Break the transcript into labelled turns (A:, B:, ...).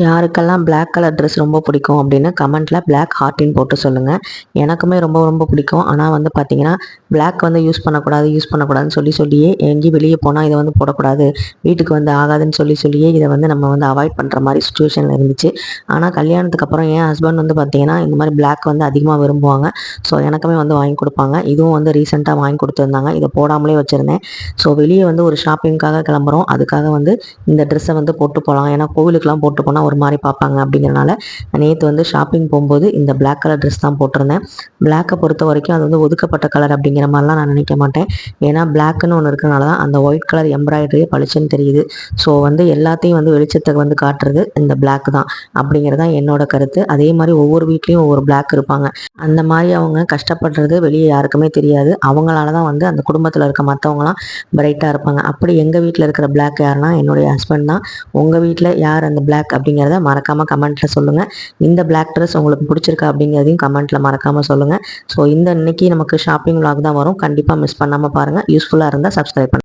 A: யாருக்கெல்லாம் Black colour dress ரொம்ப பிடிக்கும் அப்படின்னு கமெண்ட்டில் Black ஹார்ட்டின்னு போட்டு சொல்லுங்கள். எனக்குமே ரொம்ப ரொம்ப பிடிக்கும். ஆனால் வந்து பார்த்தீங்கன்னா Black வந்து யூஸ் பண்ணக்கூடாதுன்னு சொல்லியே எங்கேயும் வெளியே போனால் இதை வந்து போடக்கூடாது, வீட்டுக்கு வந்து ஆகாதுன்னு சொல்லியே இதை வந்து நம்ம வந்து அவாய்ட் பண்ணுற மாதிரி சுச்சுவேஷனில் இருந்துச்சு. ஆனால் கல்யாணத்துக்கு அப்புறம் என் ஹஸ்பண்ட் வந்து பார்த்தீங்கன்னா இந்த மாதிரி Black வந்து அதிகமாக விரும்புவாங்க. ஸோ எனக்குமே வந்து வாங்கி கொடுப்பாங்க. இதுவும் வந்து ரீசெண்டாக வாங்கி கொடுத்துருந்தாங்க. இதை போடாமலே வச்சுருந்தேன். ஸோ வெளியே வந்து ஒரு ஷாப்பிங்காக கிளம்புறோம். அதுக்காக வந்து இந்த ட்ரெஸ்ஸை வந்து போட்டு போகலாம், ஏன்னா கோவிலுக்கெலாம் போட்டு போனால் ஒரு மாதிரி பார்ப்பாங்க அப்படிங்கிறனால நேற்று வந்து ஷாப்பிங் போகும்போது இந்த Black கலர் ட்ரெஸ் தான் போட்டிருந்தேன். Blackகை பொறுத்த வரைக்கும் அது வந்து ஒதுக்கப்பட்ட கலர் அப்படிங்கிற மாதிரிலாம் நான் நினைக்க மாட்டேன். ஏன்னா Blackன்னு ஒன்று இருக்கிறனால தான் அந்த ஒயிட் கலர் எம்ப்ராய்டரியே பளிச்சுன்னு தெரியுது. ஸோ வந்து எல்லாத்தையும் வந்து வெளிச்சத்தை வந்து காட்டுறது இந்த Black தான் அப்படிங்கிறது தான் என்னோட கருத்து. அதே மாதிரி ஒவ்வொரு வீட்லேயும் ஒவ்வொரு Black இருப்பாங்க. அந்த மாதிரி அவங்க கஷ்டப்படுறது வெளியே யாருக்குமே தெரியாது. அவங்களால தான் வந்து அந்த குடும்பத்தில் இருக்க மற்றவங்களாம் பிரைட்டாக இருப்பாங்க. அப்படி எங்கள் வீட்டில் இருக்கிற Black யாருன்னா என்னுடைய ஹஸ்பண்ட் தான். உங்கள் வீட்டில் யார் அந்த Black அப்படிங்கிறத மறக்காமல் கமெண்ட்டில் சொல்லுங்கள். இந்த Black ட்ரெஸ் உங்களுக்கு பிடிச்சிருக்கா அப்படிங்கிறதையும் கமெண்ட்டில் மறக்காமல் சொல்லுங்கள். ஸோ இன்னைக்கு நமக்கு ஷாப்பிங் vlog தான் வரும். கண்டிப்பாக மிஸ் பண்ணாமல் பாருங்கள். யூஸ்ஃபுல்லாக இருந்தால் சப்ஸ்கிரைப் பண்ணுங்கள்.